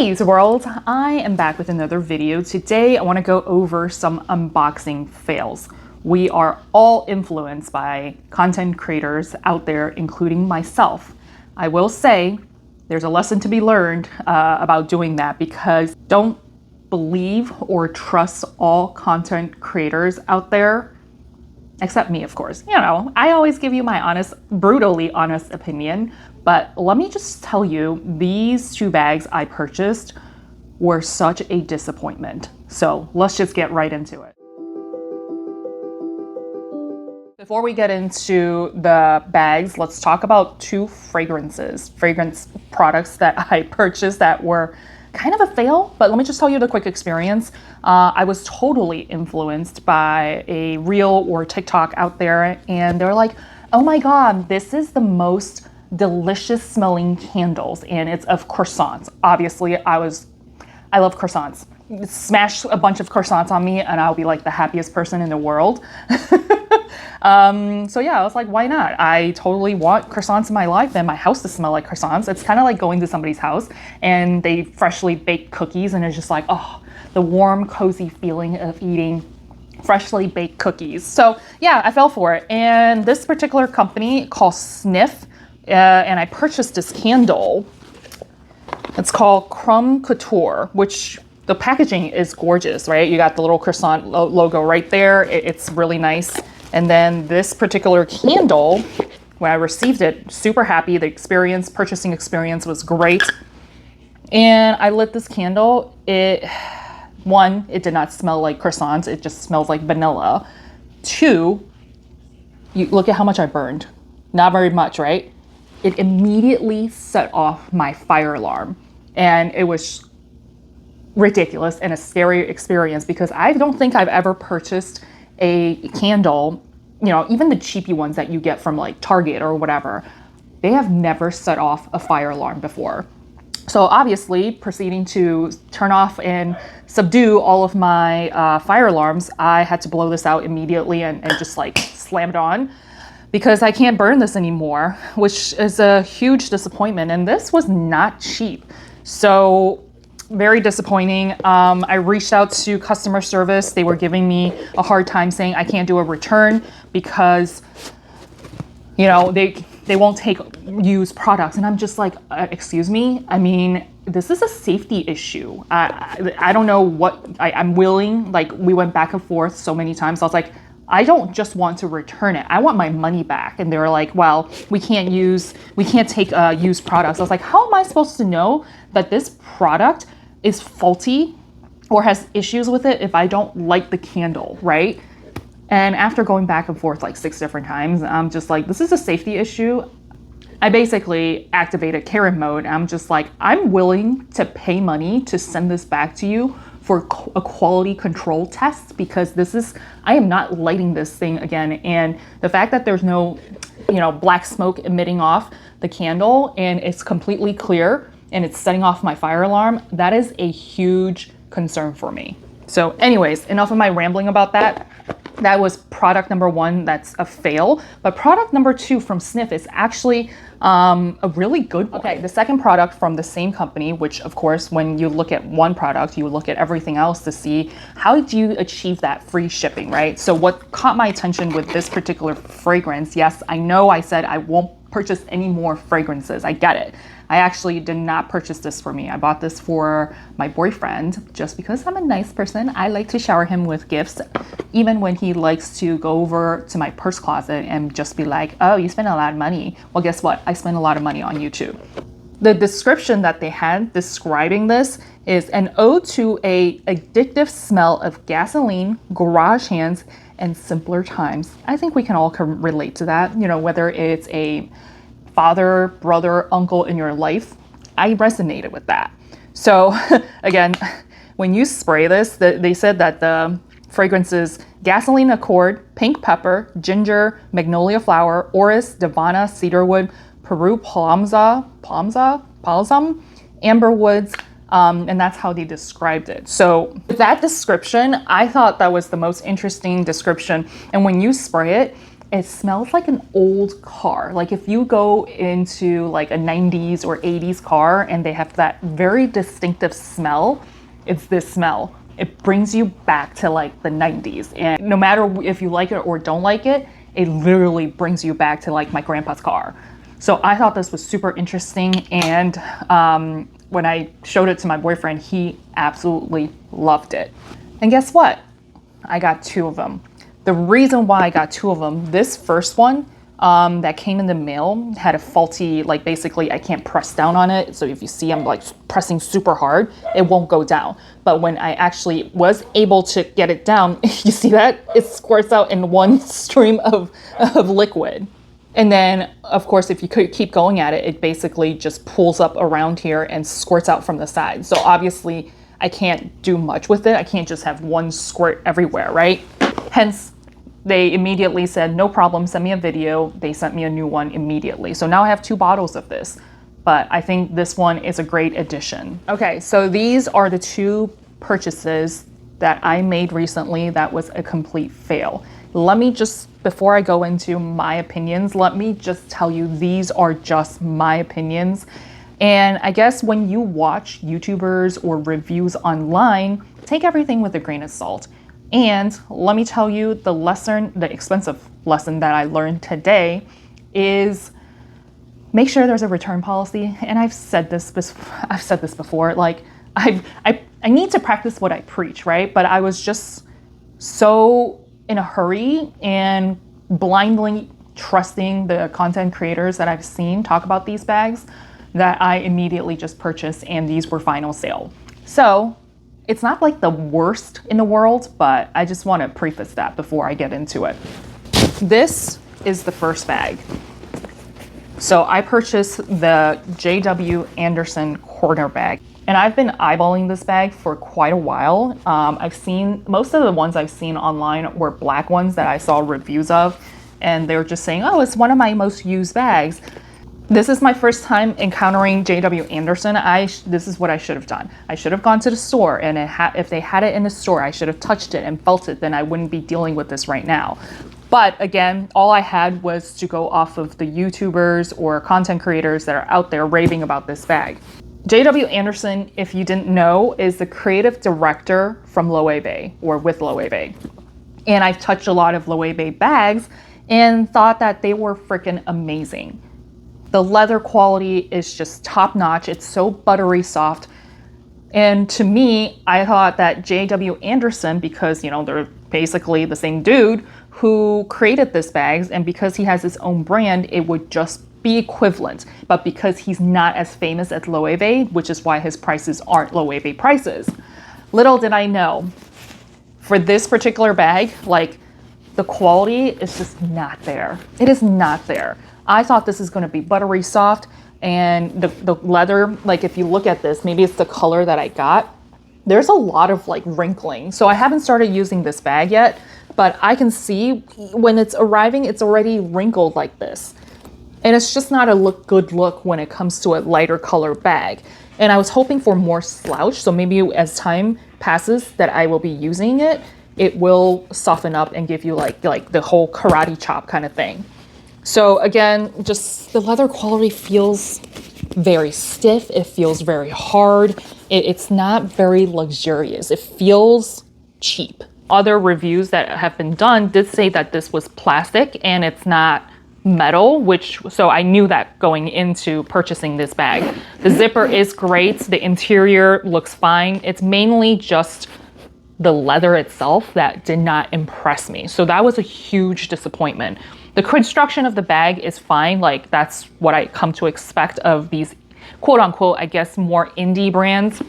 Hey world, I am back with another video. Today I want to go over some unboxing fails. We are all influenced by content creators out there, including myself. I will say there's a lesson to be learned about doing that, because don't believe or trust all content creators out there, except me, of course. You know, I always give you my honest, brutally honest opinion. But let me just tell you, these two bags I purchased were such a disappointment. So let's just get right into it. Before we get into the bags, let's talk about two fragrance products that I purchased that were kind of a fail. But let me just tell you the quick experience. I was totally influenced by a reel or TikTok out there, and they're like, oh my God, this is the most delicious smelling candles, and it's of croissants. Obviously, I love croissants. Smash a bunch of croissants on me and I'll be like the happiest person in the world. So yeah, I was like, why not? I totally want croissants in my life and my house to smell like croissants. It's kind of like going to somebody's house and they freshly baked cookies, and it's just like, oh, the warm, cozy feeling of eating freshly baked cookies. So yeah, I fell for it. And this particular company called Sniff, and I purchased this candle. It's called Crumb Couture, which the packaging is gorgeous, right? You got the little croissant logo right there. It's really nice. And then this particular candle, when I received it, super happy. The purchasing experience was great. And I lit this candle. It did not smell like croissants. It just smells like vanilla. Two, you look at how much I burned. Not very much, right? It immediately set off my fire alarm, and it was ridiculous and a scary experience, because I don't think I've ever purchased a candle, you know, even the cheapy ones that you get from like Target or whatever, they have never set off a fire alarm before. So obviously, proceeding to turn off and subdue all of my fire alarms, I had to blow this out immediately and just like slam it on, because I can't burn this anymore, which is a huge disappointment. And this was not cheap. So very disappointing. I reached out to customer service. They were giving me a hard time, saying I can't do a return because, you know, they won't take used products. And I'm just like, excuse me? I mean, this is a safety issue. I don't know what, I'm willing, like we went back and forth so many times. I was like, I don't just want to return it. I want my money back. And they were like, well, we can't take used products. I was like, how am I supposed to know that this product is faulty or has issues with it if I don't like the candle, right? And after going back and forth like 6 different times, I'm just like, this is a safety issue. I basically activated Karen mode. I'm just like, I'm willing to pay money to send this back to you for a quality control test, because I am not lighting this thing again. And the fact that there's no, you know, black smoke emitting off the candle and it's completely clear and it's setting off my fire alarm, that is a huge concern for me. So anyways, enough of my rambling about that. That was product number 1. That's a fail. But product number 2 from Sniff is actually a really good one. Okay, the second product from the same company, which of course, when you look at one product, you look at everything else to see how do you achieve that free shipping, right? So what caught my attention with this particular fragrance, yes, I know I said I won't purchase any more fragrances. I get it. I actually did not purchase this for me. I bought this for my boyfriend just because I'm a nice person. I like to shower him with gifts, even when he likes to go over to my purse closet and just be like, oh, you spend a lot of money. Well, guess what? I spend a lot of money on YouTube. The description that they had describing this is an ode to a addictive smell of gasoline, garage hands, and simpler times. I think we can all relate to that. You know, whether it's a father, brother, uncle in your life, I resonated with that. So again, when you spray this, they said that the fragrance is gasoline accord, pink pepper, ginger, magnolia flower, orris, divana, cedarwood, Peru balsam, amber woods, and that's how they described it. So with that description, I thought that was the most interesting description. And when you spray it, it smells like an old car. Like if you go into like a 90s or 80s car and they have that very distinctive smell, it's this smell. It brings you back to like the 90s. And no matter if you like it or don't like it, it literally brings you back to like my grandpa's car. So I thought this was super interesting. And when I showed it to my boyfriend, he absolutely loved it. And guess what? I got 2 of them. The reason why I got 2 of them, this first one that came in the mail had a faulty, like basically I can't press down on it. So if you see I'm like pressing super hard, it won't go down. But when I actually was able to get it down, you see that? It squirts out in one stream of liquid. And then, of course, if you could keep going at it, it basically just pulls up around here and squirts out from the side. So obviously, I can't do much with it. I can't just have one squirt everywhere, right? Hence, they immediately said, no problem, send me a video. They sent me a new one immediately. So now I have 2 bottles of this, but I think this one is a great addition. Okay, so these are the 2 purchases that I made recently that was a complete fail. Let me just, before I go into my opinions, let me just tell you, these are just my opinions. And I guess when you watch YouTubers or reviews online, take everything with a grain of salt. And let me tell you, the expensive lesson that I learned today is make sure there's a return policy. And I've said this before, like I need to practice what I preach, right? But I was just so in a hurry and blindly trusting the content creators that I've seen talk about these bags that I immediately just purchased, and these were final sale. So it's not like the worst in the world, but I just want to preface that before I get into it. This is the first bag. So I purchased the J.W. Anderson corner bag, and I've been eyeballing this bag for quite a while. I've seen, most of the ones I've seen online were black ones that I saw reviews of, and they were just saying, oh, it's one of my most used bags. This is my first time encountering J.W. Anderson. This is what I should have done. I should have gone to the store, and if they had it in the store, I should have touched it and felt it, then I wouldn't be dealing with this right now. But again, all I had was to go off of the YouTubers or content creators that are out there raving about this bag. J.W. Anderson, if you didn't know, is the creative director from Loewe or with Loewe. And I've touched a lot of Loewe bags and thought that they were freaking amazing. The leather quality is just top notch. It's so buttery soft. And to me, I thought that J.W. Anderson, because, you know, they're basically the same dude who created this bags, and because he has his own brand, it would just be equivalent. But because he's not as famous as Loewe, which is why his prices aren't Loewe prices. Little did I know, for this particular bag, like, the quality is just not there. It is not there. I thought this is going to be buttery soft, and the leather, like if you look at this, maybe it's the color that I got, there's a lot of like wrinkling. So I haven't started using this bag yet, but I can see when it's arriving, it's already wrinkled like this. And it's just not a good look when it comes to a lighter color bag. And I was hoping for more slouch, so maybe as time passes that I will be using it, it will soften up and give you like the whole karate chop kind of thing. So again, just the leather quality feels very stiff. It feels very hard. It's not very luxurious. It feels cheap. Other reviews that have been done did say that this was plastic and it's not metal, so I knew that going into purchasing this bag. The zipper is great. The interior looks fine. It's mainly just the leather itself that did not impress me. So that was a huge disappointment. The construction of the bag is fine. Like that's what I come to expect of these quote unquote, I guess, more indie brands.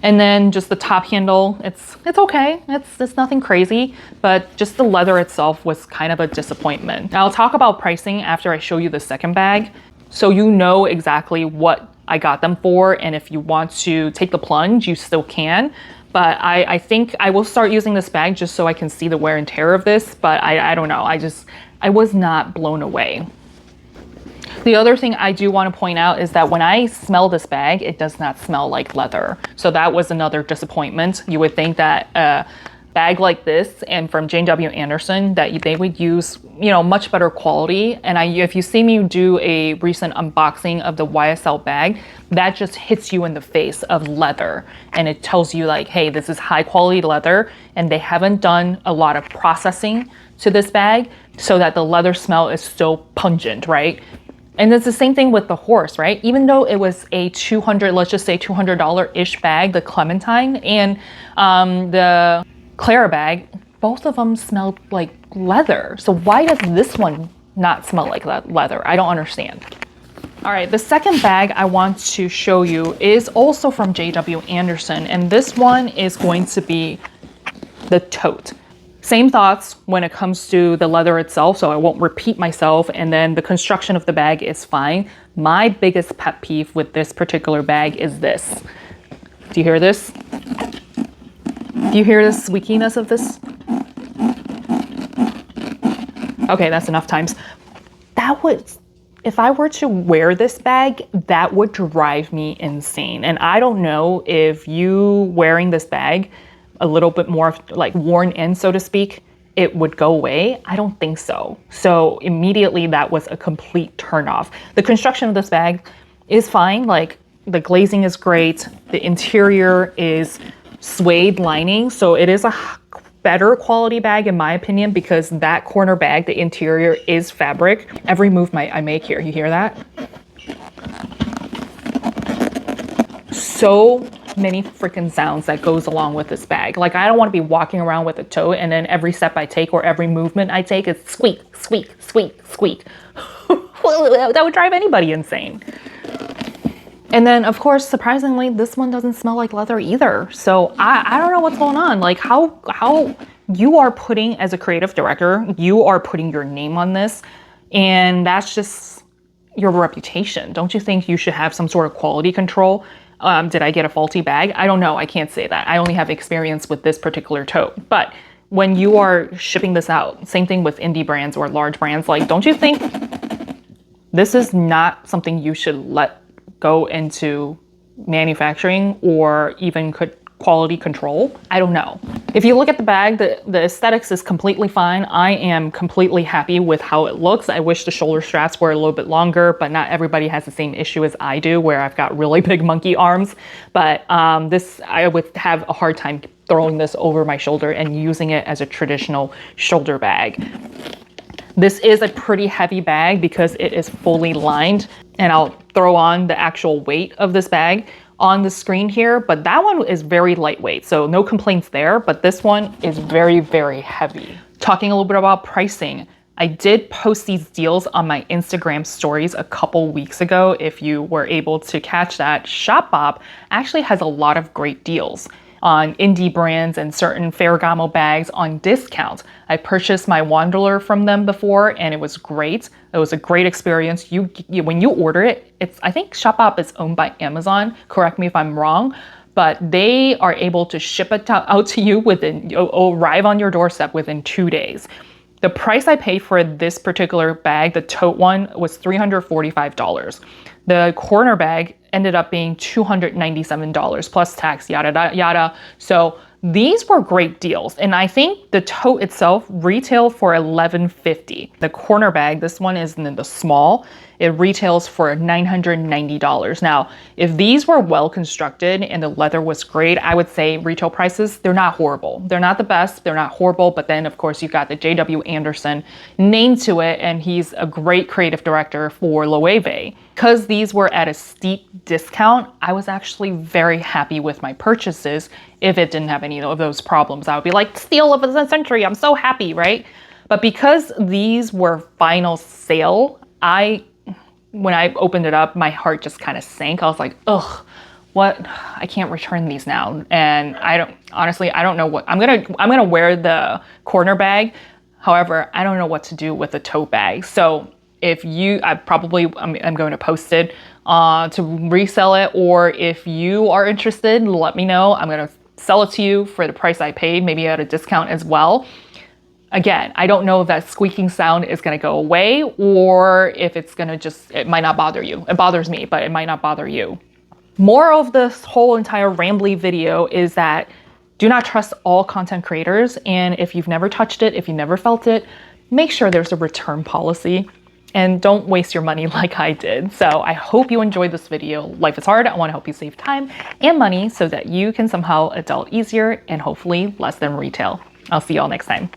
And then just the top handle, it's okay. It's nothing crazy, but just the leather itself was kind of a disappointment. Now I'll talk about pricing after I show you the second bag, so you know exactly what I got them for. And if you want to take the plunge, you still can. But I think I will start using this bag just so I can see the wear and tear of this. But I don't know. I was not blown away. The other thing I do want to point out is that when I smell this bag, it does not smell like leather. So that was another disappointment. You would think that bag like this and from J&W Anderson that they would use, you know, much better quality. And if you see me do a recent unboxing of the YSL bag, that just hits you in the face of leather. And it tells you like, hey, this is high quality leather and they haven't done a lot of processing to this bag so that the leather smell is so pungent, right? And it's the same thing with the horse, right? Even though it was a let's just say $200-ish bag, the Clementine and the Clara bag, both of them smelled like leather. So why does this one not smell like leather? I don't understand. All right, the second bag I want to show you is also from J.W. Anderson, and this one is going to be the tote. Same thoughts when it comes to the leather itself, so I won't repeat myself, and then the construction of the bag is fine. My biggest pet peeve with this particular bag is this. Do you hear this? Do you hear the squeakiness of this? Okay, that's enough times. If I were to wear this bag, that would drive me insane. And I don't know if you wearing this bag a little bit more like worn in, so to speak, it would go away. I don't think so. So immediately that was a complete turnoff. The construction of this bag is fine. Like the glazing is great. The interior is suede lining. So it is a better quality bag in my opinion, because that corner bag, the interior is fabric. Every move I make here, you hear that? So many freaking sounds that goes along with this bag. Like I don't want to be walking around with a tote and then every step I take or every movement I take is squeak, squeak, squeak, squeak. That would drive anybody insane. And then of course, surprisingly, this one doesn't smell like leather either. So I don't know what's going on. Like how you are putting, as a creative director, you are putting your name on this, and that's just your reputation. Don't you think you should have some sort of quality control? Did I get a faulty bag? I don't know. I can't say that. I only have experience with this particular tote. But when you are shipping this out, same thing with indie brands or large brands, like, don't you think this is not something you should let go into manufacturing or even quality control? I don't know. If you look at the bag, the aesthetics is completely fine. I am completely happy with how it looks. I wish the shoulder straps were a little bit longer, but not everybody has the same issue as I do, where I've got really big monkey arms. But I would have a hard time throwing this over my shoulder and using it as a traditional shoulder bag. This is a pretty heavy bag because it is fully lined, and I'll throw on the actual weight of this bag on the screen here, but that one is very lightweight, so no complaints there, but this one is very, very heavy. Talking a little bit about pricing, I did post these deals on my Instagram stories a couple weeks ago. If you were able to catch that, Shopbop actually has a lot of great deals on indie brands and certain Ferragamo bags on discount. I purchased my Wanderer from them before and it was great. It was a great experience. When you order it, I think Shopbop is owned by Amazon. Correct me if I'm wrong, but they are able to ship it out to you arrive on your doorstep within 2 days. The price I paid for this particular bag, the tote one, was $345. The corner bag ended up being $297 plus tax, yada, yada. So these were great deals. And I think the tote itself retailed for $11.50. The corner bag, this one is in the small, it retails for $990. Now, if these were well constructed and the leather was great, I would say retail prices, they're not horrible. They're not the best, they're not horrible, but then of course you've got the J.W. Anderson name to it, and he's a great creative director for Loewe. Because these were at a steep discount, I was actually very happy with my purchases. If it didn't have any of those problems, I would be like, steal of the century, I'm so happy, right? But because these were final sale, when I opened it up, my heart just kind of sank. I was like, ugh, what? I can't return these now. And I don't know what, I'm gonna wear the corner bag. However, I don't know what to do with the tote bag. So if I'm going to post it to resell it, or if you are interested, let me know. I'm going to sell it to you for the price I paid, maybe at a discount as well. Again, I don't know if that squeaking sound is going to go away, or if it's going to it might not bother you. It bothers me, but it might not bother you. More of this whole entire rambly video is that Do not trust all content creators. And if you've never touched it, if you never felt it, make sure there's a return policy and don't waste your money like I did. So I hope you enjoyed this video. Life is hard. I want to help you save time and money so that you can somehow adult easier and hopefully less than retail. I'll see y'all next time.